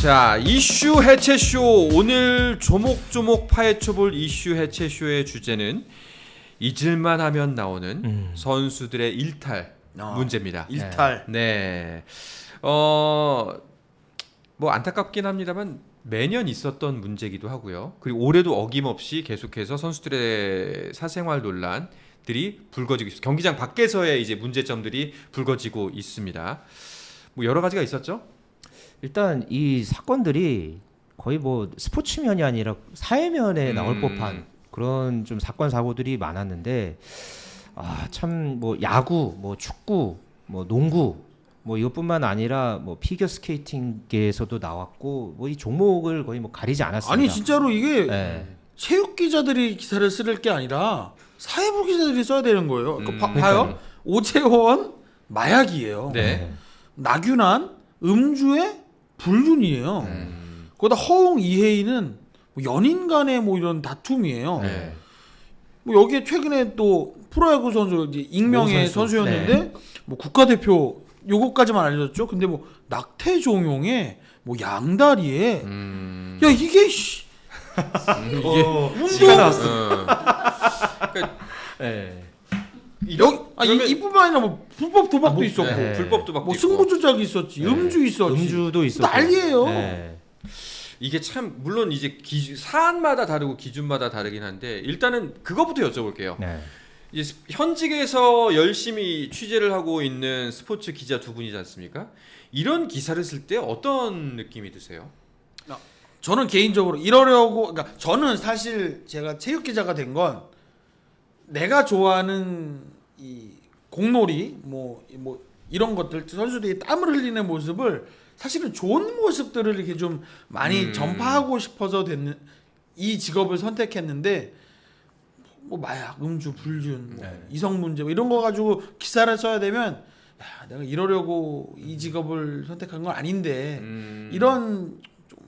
자, 이슈 해체쇼. 오늘 조목조목 파헤쳐볼 이슈 해체쇼의 주제는 잊을만 하면 나오는 선수들의 일탈 문제입니다. 일탈. 네. 뭐 안타깝긴 합니다만 매년 있었던 문제이기도 하고요. 그리고 올해도 어김없이 계속해서 선수들의 사생활 논란들이 불거지고 있습니다. 경기장 밖에서의 이제 문제점들이 불거지고 있습니다. 뭐 여러 가지가 있었죠. 일단 이 사건들이 거의 뭐 스포츠면이 아니라 사회면에 나올 법한 그런 좀 사건 사고들이 많았는데 참 뭐 야구, 뭐 축구, 뭐 농구 뭐 이것뿐만 아니라 뭐 피겨 스케이팅계에서도 나왔고 뭐 이 종목을 거의 뭐 가리지 않았습니다. 아니 진짜로 이게 체육 기자들이 기사를 쓸 게 아니라 사회부 기자들이 써야 되는 거예요. 봐요. 오재원 마약이에요. 네. 나균안 음주의 불륜이에요. 거기다 허웅 이혜인은 뭐 연인 간의 뭐 이런 다툼이에요. 네. 뭐 여기에 최근에 또 프로야구 선수 이제 익명의 선수였는데 뭐 국가대표 요거까지만 알려졌죠. 근데 뭐 낙태종용에 뭐 양다리에 야 이게 지가 나왔어. 이뿐만 아니라 뭐 불법 도박도 있었고 불법 도박도 뭐 있고. 승부 조작이 있었지 음주 있었지 음주도 있었고 난리예요. 이게 참 물론 이제 사안마다 다르고 기준마다 다르긴 한데 일단은 그거부터 여쭤볼게요. 이제 현직에서 열심히 취재를 하고 있는 스포츠 기자 두 분이지 않습니까? 이런 기사를 쓸 때 어떤 느낌이 드세요? 저는 개인적으로 이러려고 그러니까 저는 사실 제가 체육 기자가 된 건 내가 좋아하는 이 공놀이 뭐 이런 것들 선수들이 땀을 흘리는 모습을 사실은 좋은 모습들을 이렇게 좀 많이 전파하고 싶어서 됐는 이 직업을 선택했는데 뭐 마약, 음주, 불륜, 이성 문제 뭐 이런 거 가지고 기사를 써야 되면 야, 내가 이러려고 이 직업을 선택한 건 아닌데 이런 좀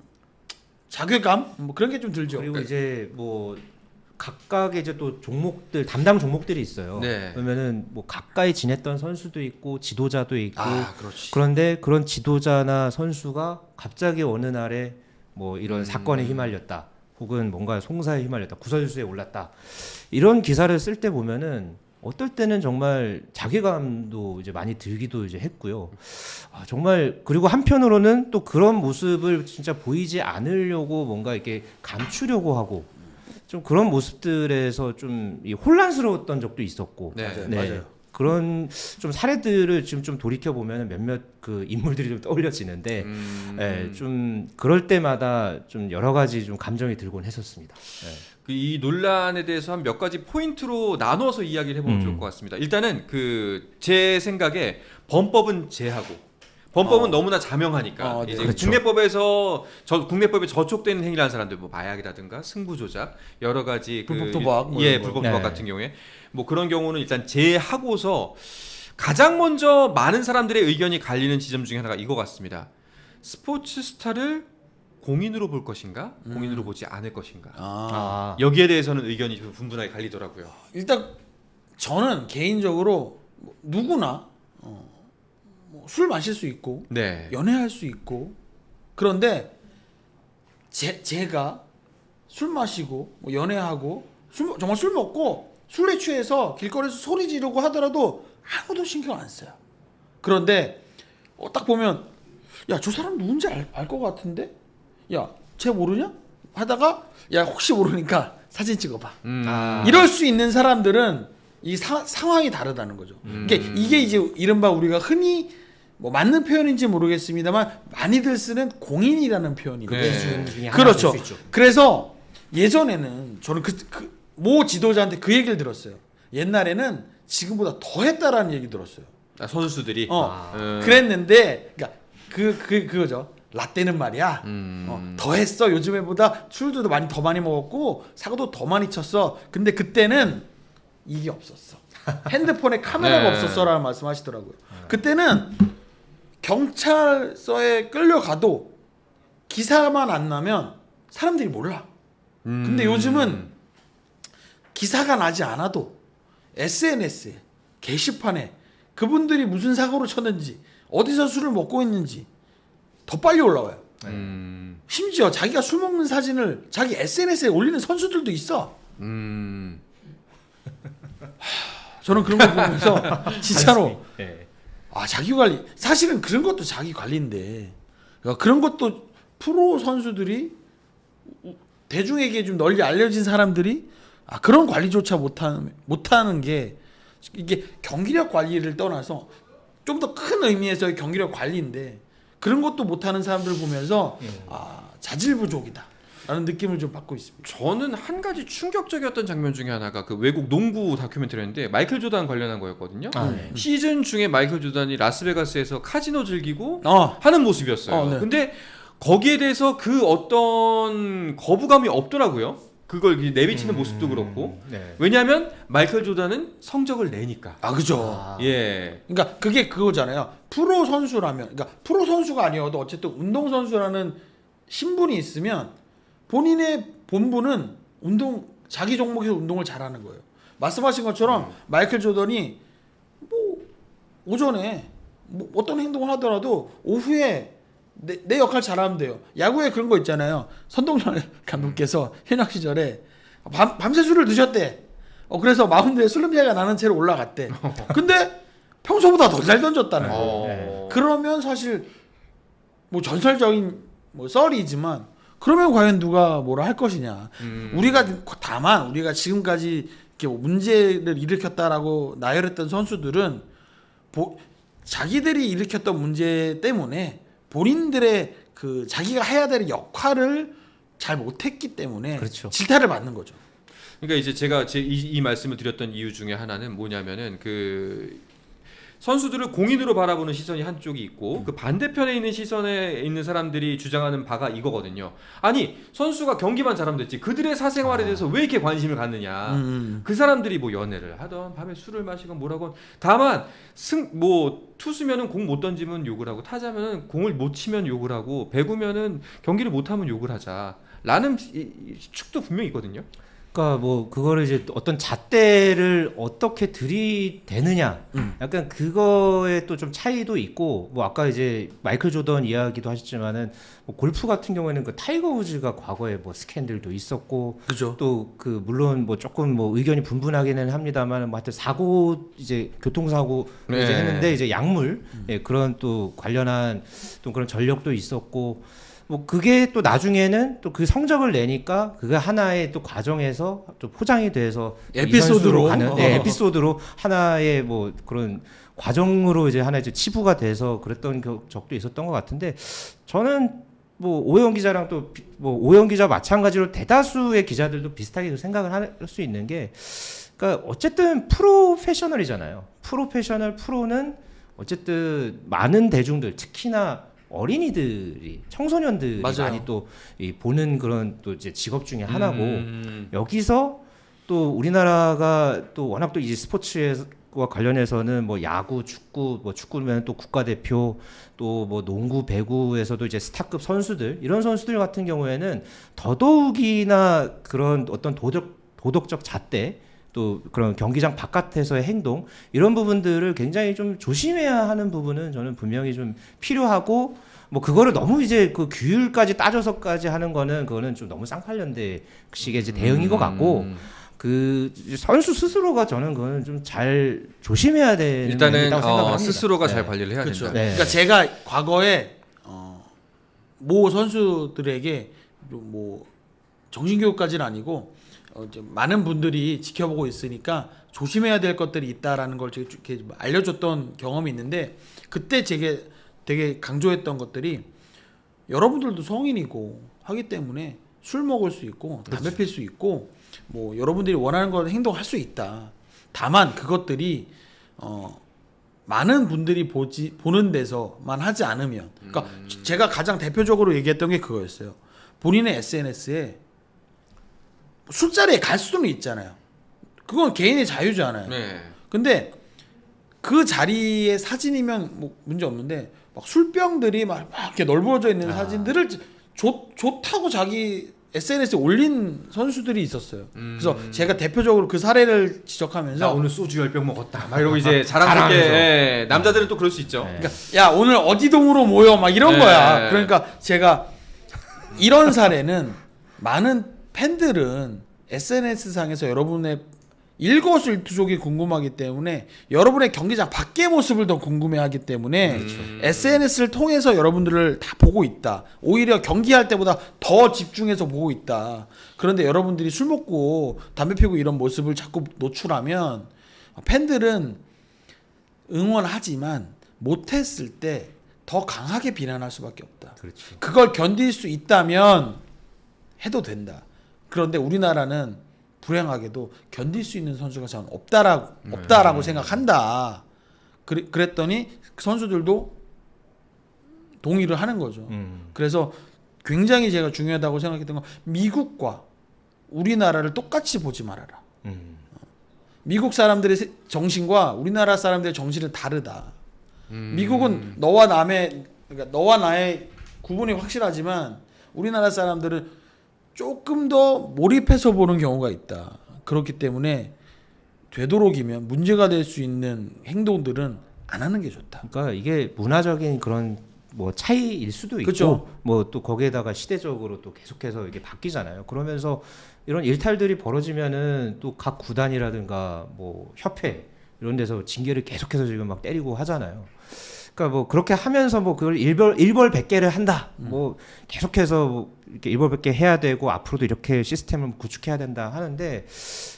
자괴감 뭐 그런 게 좀 들죠. 그리고 이제 뭐 각각의 이제 또 종목들 담당 종목들이 있어요. 그러면은 뭐 가까이 지냈던 선수도 있고 지도자도 있고 그런데 그런 지도자나 선수가 갑자기 어느 날에 뭐 이런 사건에 휘말렸다. 혹은 뭔가 송사에 휘말렸다. 구설수에 올랐다. 이런 기사를 쓸 때 보면은 어떨 때는 정말 자괴감도 이제 많이 들기도 이제 했고요. 정말 그리고 한편으로는 또 그런 모습을 진짜 보이지 않으려고 뭔가 이렇게 감추려고 하고 좀 그런 모습들에서 좀 혼란스러웠던 적도 있었고. 맞아요. 그런 좀 사례들을 지금 좀 돌이켜 보면 몇몇 그 인물들이 좀 떠올려지는데, 좀 그럴 때마다 좀 여러 가지 좀 감정이 들곤 했었습니다. 이 논란에 대해서 한 몇 가지 포인트로 나눠서 이야기를 해보면 좋을 것 같습니다. 일단은 제 생각에 범법은 제하고. 범법은 너무나 자명하니까 이제 그렇죠. 국내법에 저촉되는 행위를 한 사람들 뭐 마약이라든가 승부 조작 여러 가지 불법 도박 불법 도박 같은 경우에 뭐 그런 경우는 일단 제하고서 가장 먼저 많은 사람들의 의견이 갈리는 지점 중에 하나가 이거 같습니다. 스포츠 스타를 공인으로 볼 것인가, 공인으로 보지 않을 것인가. 여기에 대해서는 의견이 좀 분분하게 갈리더라고요. 일단 저는 개인적으로 누구나 술 마실 수 있고 연애할 수 있고 그런데 제가 술 마시고 뭐 연애하고 정말 술 먹고 술에 취해서 길거리에서 소리 지르고 하더라도 아무도 신경 안 써요. 그런데 딱 보면 야, 저 사람 누군지 알 것 같은데? 야, 쟤 모르냐? 하다가 야, 혹시 모르니까 사진 찍어봐. 이럴 수 있는 사람들은 이 상황이 다르다는 거죠. 그러니까 이게 이제 이른바 우리가 흔히 뭐 맞는 표현인지 모르겠습니다만 많이들 쓰는 공인이라는 표현인데 그렇죠. 그래서 예전에는 저는 모 지도자한테 그 얘기를 들었어요. 옛날에는 지금보다 더 했다라는 얘기 들었어요. 선수들이 그랬는데 그러니까 그거죠. 라떼는 말이야. 더 했어. 요즘에보다 술도 더 많이 먹었고 사고도 더 많이 쳤어. 근데 그때는 이게 없었어. 핸드폰에 카메라가 없었어라는 말씀하시더라고요. 그때는 경찰서에 끌려가도 기사만 안 나면 사람들이 몰라. 근데 요즘은 기사가 나지 않아도 SNS에 게시판에 그분들이 무슨 사고를 쳤는지 어디서 술을 먹고 있는지 더 빨리 올라와요. 심지어 자기가 술 먹는 사진을 자기 SNS에 올리는 선수들도 있어. 저는 그런 거 보면서 진짜로 자기 관리, 사실은 그런 것도 자기 관리인데 그런 것도 프로 선수들이 대중에게 좀 널리 알려진 사람들이 그런 관리조차 못하는 게 이게 경기력 관리를 떠나서 좀 더 큰 의미에서의 경기력 관리인데 그런 것도 못하는 사람들 보면서 자질부족이다 라는 느낌을 좀 받고 있습니다. 저는 한 가지 충격적이었던 장면 중에 하나가 그 외국 농구 다큐멘터리였는데 마이클 조던 관련한 거였거든요. 시즌 중에 마이클 조던이 라스베가스에서 카지노 즐기고 하는 모습이었어요. 네. 근데 거기에 대해서 그 어떤 거부감이 없더라고요. 그걸 내비치는 모습도 그렇고. 네. 왜냐하면 마이클 조던은 성적을 내니까. 그죠. 예. 그러니까 그게 그거잖아요. 프로 선수라면, 그러니까 프로 선수가 아니어도 어쨌든 운동 선수라는 신분이 있으면 본인의 본분은 자기 종목에서 운동을 잘하는 거예요. 말씀하신 것처럼 마이클 조던이 뭐 오전에 뭐 어떤 행동을 하더라도 오후에 내 역할 잘하면 돼요. 야구에 그런 거 있잖아요. 선동열 감독께서 현역 시절에 밤새 술을 드셨대. 그래서 마운드에 술 냄새가 나는 채로 올라갔대. 근데 평소보다 더 잘 던졌다는 거예요. 그러면 사실 뭐 전설적인 뭐 썰이지만 그러면 과연 누가 뭐라 할 것이냐. 다만 우리가 지금까지 이렇게 문제를 일으켰다라고 나열했던 선수들은 자기들이 일으켰던 문제 때문에 본인들의 그 자기가 해야 될 역할을 잘 못했기 때문에 그렇죠. 질타를 받는 거죠. 그러니까 이제 제가 이 말씀을 드렸던 이유 중에 하나는 뭐냐면은 그 선수들을 공인으로 바라보는 시선이 한쪽이 있고 그 반대편에 있는 시선에 있는 사람들이 주장하는 바가 이거거든요. 아니 선수가 경기만 잘하면 됐지 그들의 사생활에 대해서 왜 이렇게 관심을 갖느냐. 그 사람들이 뭐 연애를 하던 밤에 술을 마시건 뭐라건 다만 투수면은 공 못 던지면 욕을 하고 타자면은 공을 못 치면 욕을 하고 배구면은 경기를 못 하면 욕을 하자 라는 축도 분명히 있거든요. 그러니까 뭐 그거를 이제 어떤 잣대를 어떻게 들이대느냐 약간 그거에 또 좀 차이도 있고 뭐 아까 이제 마이클 조던 이야기도 하셨지만은 뭐 골프 같은 경우에는 그 타이거 우즈가 과거에 뭐 스캔들도 있었고 그죠. 또 그 물론 뭐 조금 뭐 의견이 분분하기는 합니다만 뭐 하여튼 사고 이제 교통사고 이제 했는데 이제 약물 그런 또 관련한 또 그런 전력도 있었고 뭐 그게 또 나중에는 또 그 성적을 내니까 그게 하나의 또 과정에서 또 포장이 돼서 에피소드로 가는 에피소드로 하나의 뭐 그런 과정으로 이제 하나의 치부가 돼서 그랬던 적도 있었던 것 같은데 저는 뭐 오해영 기자랑 또 뭐 오해영 기자 마찬가지로 대다수의 기자들도 비슷하게 생각을 할 수 있는 게 그러니까 어쨌든 프로페셔널이잖아요. 프로는 어쨌든 많은 대중들 특히나 어린이들이 청소년들이 맞아요. 많이 또 보는 그런 또 이제 직업 중에 하나고 여기서 또 우리나라가 또 워낙 또 이제 스포츠와 관련해서는 뭐 야구, 축구, 뭐 축구면 또 국가대표 또 뭐 농구, 배구에서도 이제 스타급 선수들 이런 선수들 같은 경우에는 더더욱이나 그런 어떤 도덕적 잣대 또 그런 경기장 바깥에서의 행동 이런 부분들을 굉장히 좀 조심해야 하는 부분은 저는 분명히 좀 필요하고 뭐 그거를 너무 이제 그 규율까지 따져서까지 하는 그거는 좀 너무 쌍팔년대식의 이제 대응인 것 같고 그 선수 스스로가 저는 그거는 좀 잘 조심해야 되는 일단은 생각합니다. 스스로가 잘 관리를 해야 그렇죠. 된다. 네. 그러니까 제가 과거에 모 선수들에게 뭐 정신교육까지는 아니고 많은 분들이 지켜보고 있으니까 조심해야 될 것들이 있다라는 걸 이렇게 알려줬던 경험이 있는데 그때 제게 되게 강조했던 것들이 여러분들도 성인이고 하기 때문에 술 먹을 수 있고 담배 필 수 있고 뭐 여러분들이 원하는 걸 행동할 수 있다. 다만 그것들이 많은 분들이 보는 데서만 하지 않으면 그러니까 제가 가장 대표적으로 얘기했던 게 그거였어요. 본인의 SNS에 술자리에 갈 수는 있잖아요. 그건 개인의 자유잖아요. 네. 근데 그 자리에 사진이면 뭐 문제 없는데 막 술병들이 막 이렇게 널브러져 있는 사진들을 좋다고 자기 SNS에 올린 선수들이 있었어요. 그래서 제가 대표적으로 그 사례를 지적하면서 나 오늘 소주 10병 먹었다. 막 이러고 이제 자랑스럽게 남자들은 또 그럴 수 있죠. 그러니까 야 오늘 어디 동으로 모여 막 이런 거야. 그러니까 제가 이런 사례는 많은 팬들은 SNS 상에서 여러분의 일거수일투족이 궁금하기 때문에 여러분의 경기장 밖의 모습을 더 궁금해하기 때문에 SNS를 통해서 여러분들을 다 보고 있다. 오히려 경기할 때보다 더 집중해서 보고 있다. 그런데 여러분들이 술 먹고 담배 피우고 이런 모습을 자꾸 노출하면 팬들은 응원하지만 못했을 때 더 강하게 비난할 수밖에 없다. 그렇죠. 그걸 견딜 수 있다면 해도 된다. 그런데 우리나라는 불행하게도 견딜 수 있는 선수가 전 없다라고 생각한다. 그랬더니 선수들도 동의를 하는 거죠. 그래서 굉장히 제가 중요하다고 생각했던 건 미국과 우리나라를 똑같이 보지 말아라. 미국 사람들의 정신과 우리나라 사람들의 정신은 다르다. 미국은 너와 나의 구분이 확실하지만 우리나라 사람들은 조금 더 몰입해서 보는 경우가 있다. 그렇기 때문에 되도록이면 문제가 될 수 있는 행동들은 안 하는 게 좋다. 그러니까 이게 문화적인 그런 뭐 차이일 수도 있고, 그쵸? 뭐 또 거기에다가 시대적으로 또 계속해서 이게 바뀌잖아요. 그러면서 이런 일탈들이 벌어지면은 또 각 구단이라든가 뭐 협회 이런 데서 징계를 계속해서 지금 막 때리고 하잖아요. 그러니까 뭐 그렇게 하면서 뭐 그걸 일벌백계를 한다. 뭐 계속해서 뭐 이렇게 일벌백계 해야 되고 앞으로도 이렇게 시스템을 구축해야 된다 하는데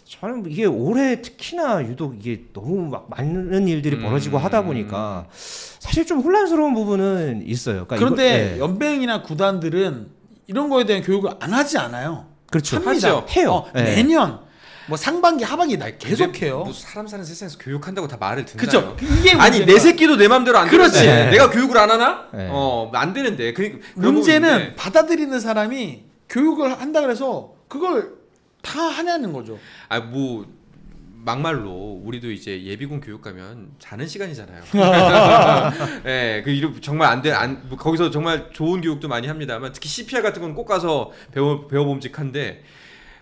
저는 이게 올해 특히나 유독 이게 너무 막 많은 일들이 벌어지고 하다 보니까 사실 좀 혼란스러운 부분은 있어요. 그러니까 그런데 네. 연맹이나 구단들은 이런 거에 대한 교육을 안 하지 않아요. 그렇죠. 합니다. 해요. 네. 매년 뭐 상반기 하반기 계속해요. 뭐 사람 사는 세상에서 교육한다고 다 말을 듣나요? 그렇죠. 이게 아니 내 새끼도 내 맘대로 안 그렇지. 되는데 네. 내가 교육을 안 하나? 네. 안 되는데. 문제는 받아들이는 사람이 교육을 한다 그래서 그걸 다 하냐는 거죠. 아 뭐 막말로 우리도 이제 예비군 교육 가면 자는 시간이잖아요. 예, 그 정말 뭐 거기서 정말 좋은 교육도 많이 합니다만 특히 CPR 같은 건 꼭 가서 배워봄직한데.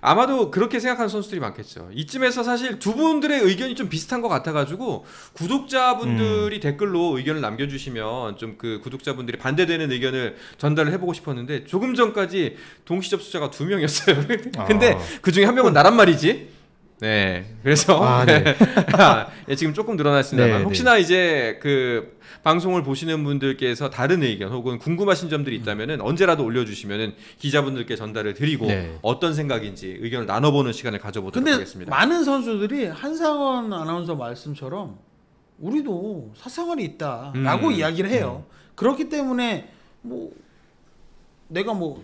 아마도 그렇게 생각하는 선수들이 많겠죠. 이쯤에서 사실 두 분들의 의견이 좀 비슷한 것 같아가지고 구독자분들이 댓글로 의견을 남겨주시면 좀 그 구독자분들이 반대되는 의견을 전달을 해보고 싶었는데 조금 전까지 동시 접수자가 2명이었어요. 근데 그 중에 한 명은 나란 말이지. 네, 그래서 네. 지금 조금 늘어났습니다만 네, 혹시나 이제 그 방송을 보시는 분들께서 다른 의견 혹은 궁금하신 점들이 있다면은 언제라도 올려주시면은 기자분들께 전달을 드리고 네. 어떤 생각인지 의견을 나눠보는 시간을 가져보도록 하겠습니다. 많은 선수들이 한상원 아나운서 말씀처럼 우리도 사생활이 있다라고 이야기를 해요. 그렇기 때문에 뭐 내가 뭐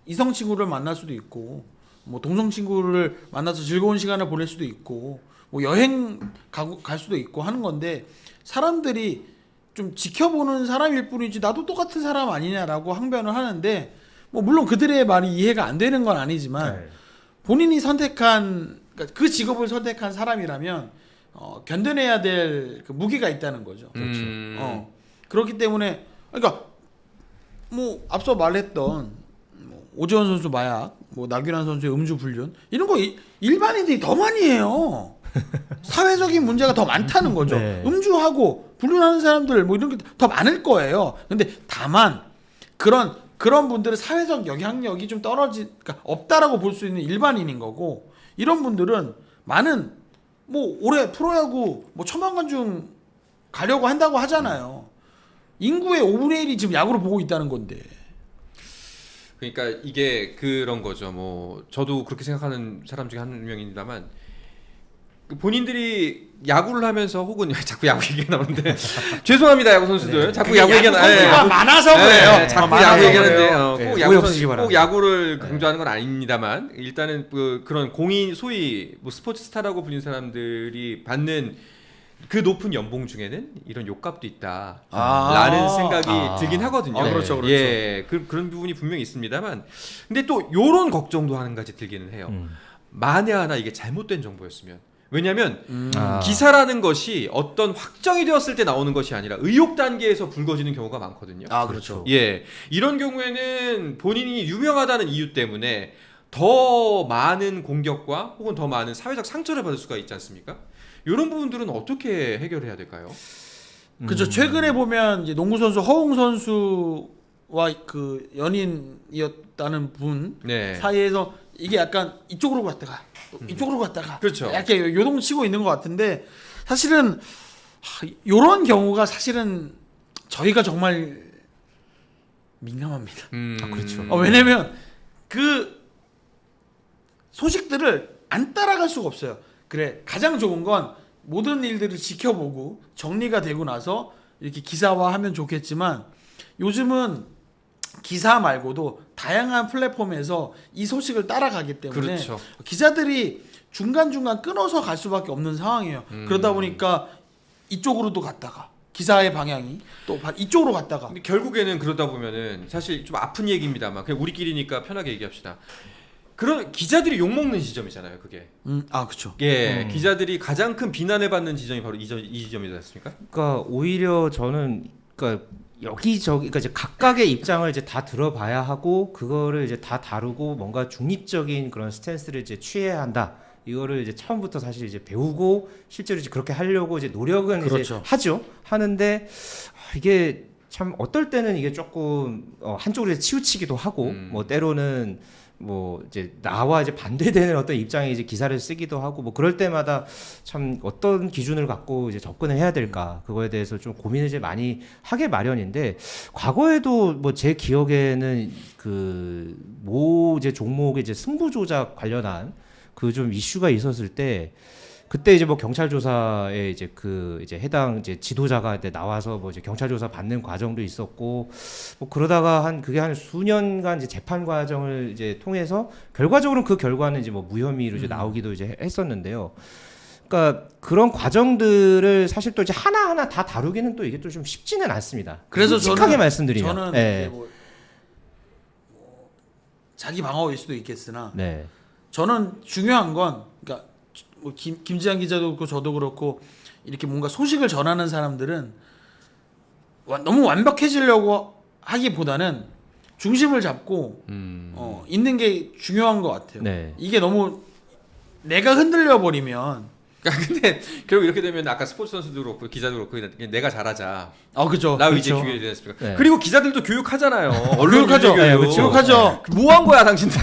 이성 친구를 만날 수도 있고. 뭐 동성 친구를 만나서 즐거운 시간을 보낼 수도 있고 뭐 여행 갈 수도 있고 하는 건데 사람들이 좀 지켜보는 사람일 뿐이지 나도 똑같은 사람 아니냐라고 항변을 하는데 뭐 물론 그들의 말이 이해가 안 되는 건 아니지만 본인이 선택한 그러니까 그 직업을 선택한 사람이라면 견뎌내야 될 그 무게가 있다는 거죠. 그렇죠. 그렇기 때문에 그러니까 뭐 앞서 말했던 오재원 선수 마약, 뭐 나균환 선수의 음주 불륜 이런 거 일반인들이 더 많이 해요. 사회적인 문제가 더 많다는 거죠. 네. 음주하고 불륜하는 사람들 뭐 이런 게 더 많을 거예요. 근데 다만 그런 분들은 사회적 영향력이 좀 그러니까 없다라고 볼 수 있는 일반인인 거고 이런 분들은 많은 뭐 올해 프로야구 뭐 1000만 관중 가려고 한다고 하잖아요. 인구의 5분의 1이 지금 야구를 보고 있다는 건데. 그러니까 이게 그런 거죠. 뭐 저도 그렇게 생각하는 사람 중에 한 명입니다만 본인들이 야구를 하면서 혹은 자꾸 야구 얘기 나오는데 죄송합니다 야구 선수들 자꾸 야구 얘기 선수가 많아서 그래요. 자꾸 야구 얘기하는데 꼭 꼭 야구를 강조하는 건 아닙니다만 일단은 그런 공인 소위 뭐 스포츠 스타라고 불리는 사람들이 받는 그 높은 연봉 중에는 이런 욕값도 있다라는 생각이 들긴 하거든요. 그렇죠, 그렇죠. 예, 그런 부분이 분명히 있습니다만, 근데 또 요런 걱정도 한 가지 들기는 해요. 만에 하나 이게 잘못된 정보였으면. 왜냐하면 기사라는 것이 어떤 확정이 되었을 때 나오는 것이 아니라 의혹 단계에서 불거지는 경우가 많거든요. 그렇죠. 예, 이런 경우에는 본인이 유명하다는 이유 때문에 더 많은 공격과 혹은 더 많은 사회적 상처를 받을 수가 있지 않습니까? 이런 부분들은 어떻게 해결해야 될까요? 그렇죠. 최근에 보면 이제 농구 선수 허웅 선수 그 연인이었다는 분 네. 사이에서 이게 약간 이쪽으로 갔다가 이쪽으로 갔다가 그렇죠. 약간 요동치고 있는 것 같은데 사실은 이런 경우가 사실은 저희가 정말 민감합니다. 그렇죠. 왜냐면 그 소식들을 안 따라갈 수가 없어요. 그래 가장 좋은 건 모든 일들을 지켜보고 정리가 되고 나서 이렇게 기사화하면 좋겠지만 요즘은 기사 말고도 다양한 플랫폼에서 이 소식을 따라가기 때문에 그렇죠. 기자들이 중간중간 끊어서 갈 수밖에 없는 상황이에요. 그러다 보니까 이쪽으로도 갔다가 기사의 방향이 또 이쪽으로 갔다가 근데 결국에는 그러다 보면은 사실 좀 아픈 얘기입니다만 그냥 우리끼리니까 편하게 얘기합시다. 그런 기자들이 욕먹는 지점이잖아요, 그게. 그렇죠. 예, 기자들이 가장 큰 비난을 받는 지점이 바로 이 지점이지 않습니까? 그러니까 오히려 저는 그러니까 여기저기 그러니까 이제 각각의 입장을 이제 다 들어봐야 하고 그거를 이제 다 다루고 뭔가 중립적인 그런 스탠스를 이제 취해야 한다. 이거를 이제 처음부터 사실 이제 배우고 실제로 이제 그렇게 하려고 이제 노력은 그렇죠. 이제 하죠. 하는데 이게 참 어떨 때는 이게 조금 한쪽으로 이제 치우치기도 하고 뭐 때로는 뭐 이제 나와 이제 반대되는 어떤 입장에 이제 기사를 쓰기도 하고 뭐 그럴 때마다 참 어떤 기준을 갖고 이제 접근을 해야 될까 그거에 대해서 좀 고민을 이제 많이 하게 마련인데 과거에도 뭐 제 기억에는 그 모 이제 종목의 이제 승부 조작 관련한 그 좀 이슈가 있었을 때 그때 이제 뭐 경찰 조사에 이제 그 이제 해당 이제 지도자가 나와서 뭐 이제 경찰 조사 받는 과정도 있었고 뭐 그러다가 그게 한 수년간 이제 재판 과정을 이제 통해서 결과적으로는 그 결과는 이제 뭐 무혐의로 이제 나오기도 이제 했었는데요. 그러니까 그런 과정들을 사실 또 이제 하나하나 다 다루기는 또 이게 또 좀 쉽지는 않습니다. 그래서 솔직하게 말씀드리면 저는 네. 뭐 자기 방어일 수도 있겠으나 네. 저는 중요한 건 그러니까 뭐 김지한 기자도 그렇고 저도 그렇고 이렇게 뭔가 소식을 전하는 사람들은 너무 완벽해지려고 하기보다는 중심을 잡고 있는 게 중요한 것 같아요. 네. 이게 너무 내가 흔들려 버리면 근데 결국 이렇게 되면 아까 스포츠 선수도 그렇고 기자도 그렇고 내가 잘하자. 그죠. 나 의지 그렇죠. 교육이 되지 않습니까? 네. 그리고 기자들도 교육하잖아요. 교육하죠. 네, 그렇죠. 교육하죠. 뭐 한 거야 당신들?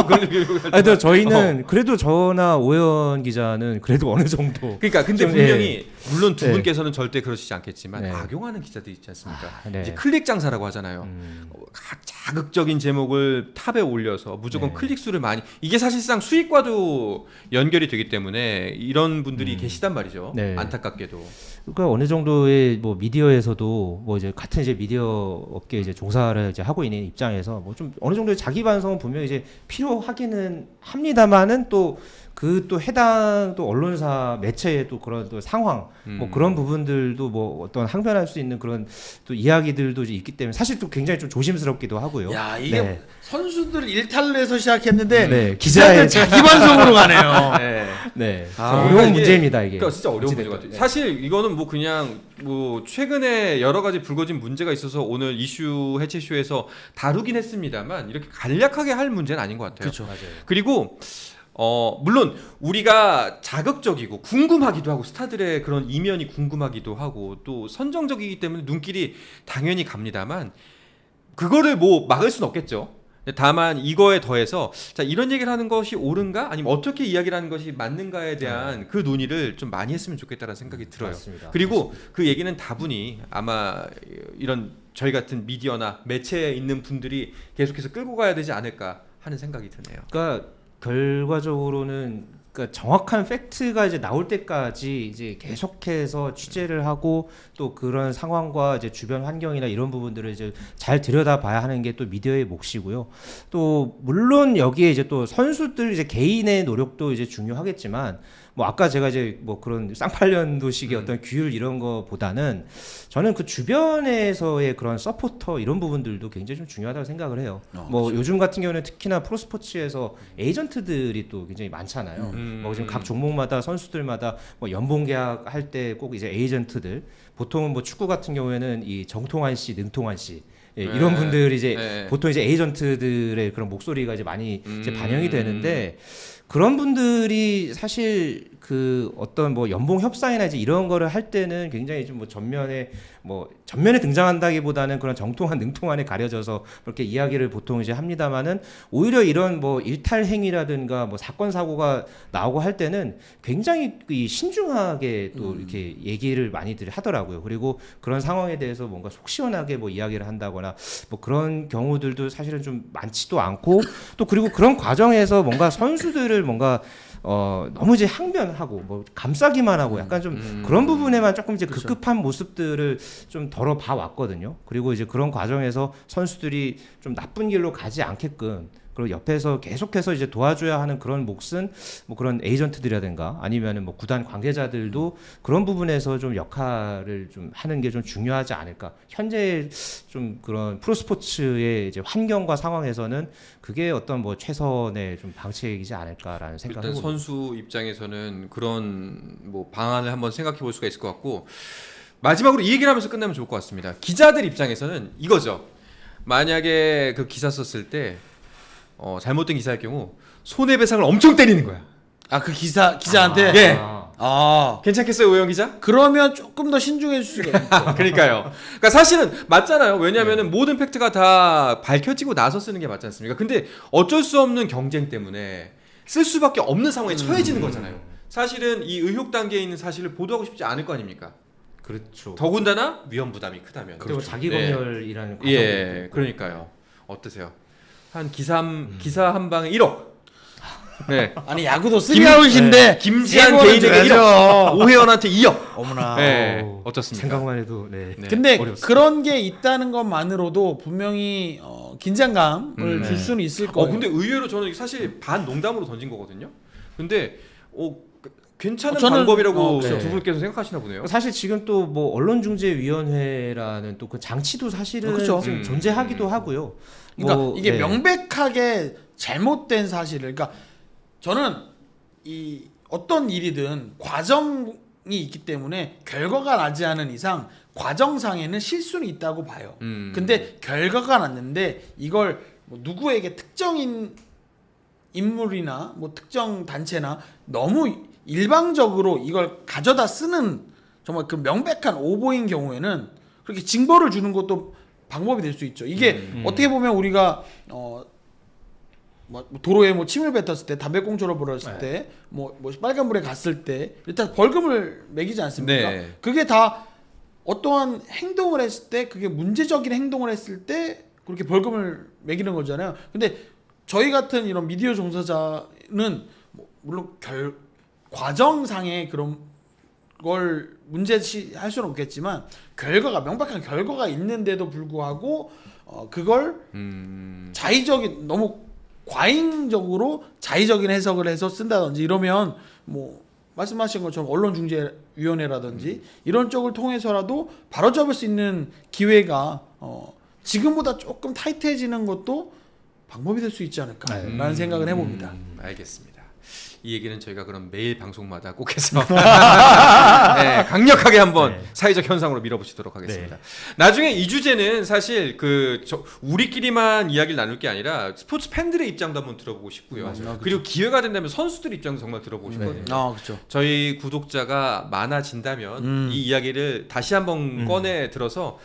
그런 교육을. 근데 저희는 그래도 저나 오현 기자는 그래도 어느 정도. 그러니까 근데 좀, 분명히 물론 두 네. 분께서는 절대 그러시지 않겠지만 네. 악용하는 기자들 있지 않습니까? 네. 이제 클릭 장사라고 하잖아요. 자극적인 제목을 탑에 올려서 무조건 네. 클릭 수를 많이 이게 사실상 수익과도 연결이 되기 때문에 이런 분들이 계시단 말이죠. 네. 안타깝게도. 그러니까 어느 정도의 뭐 미디어에서도 뭐 이제 같은 이제 미디어 업계 이제 종사를 이제 하고 있는 입장에서 뭐 좀 어느 정도의 자기 반성은 분명히 이제 필요하기는 합니다만은 또 그 또 해당 또 언론사 매체의 또 그런 또 상황 뭐 그런 부분들도 뭐 어떤 항변할 수 있는 그런 또 이야기들도 이제 있기 때문에 사실 또 굉장히 좀 조심스럽기도 하고요. 야 이게 네. 선수들 일탈에서 시작했는데 네. 기자들 자기 반성으로 가네요. 네. 네. 아, 어려운 이게- 문제입니다 이게. 그러니까 진짜 어려운 문제 같아요. 네. 사실 이거는 뭐 그냥 뭐 최근에 여러 가지 불거진 문제가 있어서 오늘 이슈 해체쇼에서 다루긴 했습니다만 이렇게 간략하게 할 문제는 아닌 것 같아요. 그렇죠. 맞아요. 그리고 물론 우리가 자극적이고 궁금하기도 하고 스타들의 그런 이면이 궁금하기도 하고 또 선정적이기 때문에 눈길이 당연히 갑니다만 그거를 뭐 막을 수는 없겠죠. 다만 이거에 더해서 자 이런 얘기를 하는 것이 옳은가 아니면 어떻게 이야기를 하는 것이 맞는가에 대한 그 논의를 좀 많이 했으면 좋겠다는 생각이 들어요. 맞습니다. 그리고 그 얘기는 다분히 아마 이런 저희 같은 미디어나 매체에 있는 분들이 계속해서 끌고 가야 되지 않을까 하는 생각이 드네요. 그러니까 결과적으로는 그러니까 정확한 팩트가 이제 나올 때까지 이제 계속해서 취재를 하고 또 그런 상황과 이제 주변 환경이나 이런 부분들을 이제 잘 들여다봐야 하는 게 또 미디어의 몫이고요. 또 물론 여기에 이제 또 선수들 이제 개인의 노력도 이제 중요하겠지만 뭐 아까 제가 이제 뭐 그런 쌍팔년도식의 어떤 규율 이런 거보다는 저는 그 주변에서의 그런 서포터 이런 부분들도 굉장히 좀 중요하다고 생각을 해요. 뭐 그렇죠. 요즘 같은 경우는 특히나 프로스포츠에서 에이전트들이 또 굉장히 많잖아요. 뭐 지금 각 종목마다 선수들마다 뭐 연봉 계약할 때 꼭 이제 에이전트들 보통은 뭐 축구 같은 경우에는 이 정통환 씨, 능통환 씨 예, 이런 분들이 이제 보통 이제 에이전트들의 그런 목소리가 이제 많이 이제 반영이 되는데 그런 분들이 사실 그 어떤 뭐 연봉 협상이나 이제 이런 거를 할 때는 굉장히 좀 뭐 전면에 등장한다기보다는 그런 정통한 능통 안에 가려져서 그렇게 이야기를 보통 이제 합니다만은 오히려 이런 뭐 일탈 행위라든가 뭐 사건 사고가 나오고 할 때는 굉장히 이 신중하게 또 이렇게 얘기를 많이들 하더라고요. 그리고 그런 상황에 대해서 뭔가 속 시원하게 뭐 이야기를 한다거나 뭐 그런 경우들도 사실은 좀 많지도 않고 또 그리고 그런 과정에서 뭔가 선수들을 뭔가 너무 이제 항변하고 뭐 감싸기만 하고 약간 좀 그런 부분에만 조금 이제 그렇죠. 급급한 모습들을 좀 덜어 봐 왔거든요. 그리고 이제 그런 과정에서 선수들이 좀 나쁜 길로 가지 않게끔 그리고 옆에서 계속해서 이제 도와줘야 하는 그런 몫은 뭐 그런 에이전트들이라든가 아니면은 뭐 구단 관계자들도 그런 부분에서 좀 역할을 좀 하는 게 좀 중요하지 않을까. 현재 좀 그런 프로스포츠의 이제 환경과 상황에서는 그게 어떤 뭐 최선의 좀 방책이지 않을까라는 생각을 일단 해봅니다. 선수 입장에서는 그런 뭐 방안을 한번 생각해 볼 수가 있을 것 같고 마지막으로 이 얘기를 하면서 끝나면 좋을 것 같습니다. 기자들 입장에서는 이거죠. 만약에 그 기사 썼을 때 잘못된 기사일 경우 손해배상을 엄청 때리는 거야. 아, 그 기자한테? 예. 아. 괜찮겠어요, 오영 기자? 그러면 조금 더 신중해 줄 수가 있죠. 그러니까요. 그러니까 사실은 맞잖아요. 왜냐하면은 모든 팩트가 다 밝혀지고 나서 쓰는 게 맞지 않습니까? 근데 어쩔 수 없는 경쟁 때문에 쓸 수밖에 없는 상황에 처해지는 거잖아요. 사실은 이 의혹 단계에 있는 사실을 보도하고 싶지 않을 거 아닙니까? 그렇죠. 더군다나 위험 부담이 크다면. 그리고 자기 네. 검열이라는 과정도 예, 있고. 그러니까요. 어떠세요? 한 기사 한 방에 1억. 네. 아니, 야구도 쓰리아웃인데 김지한 개인에게 1억, 오혜원한테 2억. 어머나. 네. 어떻습니까? 생각만 해도 네. 네. 근데 어렵습니다. 그런 게 있다는 것만으로도 분명히 긴장감을 줄 수는 있을 거예요. 근데 의외로 저는 사실 반 농담으로 던진 거거든요. 근데 괜찮은 저는, 방법이라고 네. 두 분께서 생각하시나 보네요. 사실 지금 또 뭐 언론중재위원회라는 또 그 장치도 사실은 그렇죠. 지금 존재하기도 하고요. 그러니까 뭐, 이게 네. 명백하게 잘못된 사실을, 그러니까 저는 이 어떤 일이든 과정이 있기 때문에 결과가 나지 않은 이상 과정상에는 실수는 있다고 봐요. 근데 결과가 났는데 이걸 뭐 누구에게 특정인 인물이나 뭐 특정 단체나 너무 일방적으로 이걸 가져다 쓰는 정말 그 명백한 오보인 경우에는 그렇게 징벌을 주는 것도 방법이 될 수 있죠. 이게 어떻게 보면 우리가 뭐 도로에 뭐 침을 뱉었을 때, 담배꽁초를 버렸을 때, 뭐 빨간불에 갔을 때 일단 벌금을 매기지 않습니까? 네. 그게 다 어떠한 행동을 했을 때, 그게 문제적인 행동을 했을 때 그렇게 벌금을 매기는 거잖아요. 근데 저희 같은 이런 미디어 종사자는 뭐 물론 과정상의 그런 걸 문제시할 수는 없겠지만 명백한 결과가 있는데도 불구하고 그걸 자의적인, 너무 과잉적으로 자의적인 해석을 해서 쓴다든지 이러면 뭐 말씀하신 것처럼 언론중재위원회라든지 이런 쪽을 통해서라도 바로잡을 수 있는 기회가 지금보다 조금 타이트해지는 것도 방법이 될 수 있지 않을까라는 생각을 해봅니다. 알겠습니다. 이 얘기는 저희가 그럼 매일 방송마다 꼭 해서 네, 강력하게 한번 사회적 현상으로 밀어붙이도록 하겠습니다. 나중에 이 주제는 사실 우리끼리만 이야기를 나눌 게 아니라 스포츠 팬들의 입장도 한번 들어보고 싶고요. 그리고 기회가 된다면 선수들 입장도 정말 들어보고 싶거든요. 그렇죠. 저희 구독자가 많아진다면 이 이야기를 다시 한번 꺼내 들어서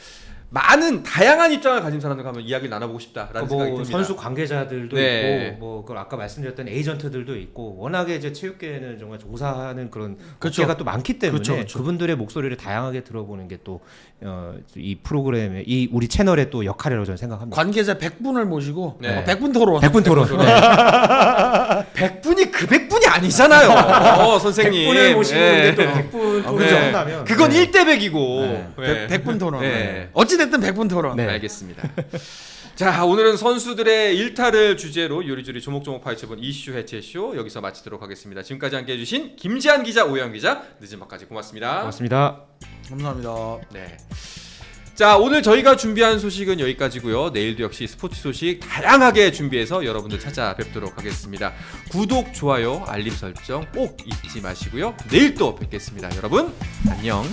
많은 다양한 입장을 가진 사람들과 한번 이야기를 나눠보고 싶다라는 생각이 듭니다. 선수 관계자들도 네. 있고 뭐 그걸 아까 말씀드렸던 에이전트들도 있고 워낙에 이제 체육계에는 정말 조사하는 그런 그렇죠. 업계가 또 많기 때문에 그렇죠. 그분들의 목소리를 다양하게 들어보는 게 또 이 프로그램의 이 우리 채널의 또 역할이라고 저는 생각합니다. 관계자 100분을 모시고 네. 100분 토론. 100분 토론. 100분이 그 100분이 아니잖아요. 선생님. 100분을 모시는 게 또 네. 100분 토론을 네. 한다면 그건 1대 100이고. 100분 토론. 네. 어찌됐든 100분 토론. 네. 알겠습니다. 자, 오늘은 선수들의 일탈을 주제로 요리조리 조목조목 파헤쳐본 이슈 해체쇼 여기서 마치도록 하겠습니다. 지금까지 함께해 주신 김지한 기자, 오영 기자, 늦은 밤까지 고맙습니다. 고맙습니다. 감사합니다. 네. 자, 오늘 저희가 준비한 소식은 여기까지고요. 내일도 역시 스포츠 소식 다양하게 준비해서 여러분들 찾아뵙도록 하겠습니다. 구독, 좋아요, 알림 설정 꼭 잊지 마시고요. 내일 또 뵙겠습니다. 여러분 안녕.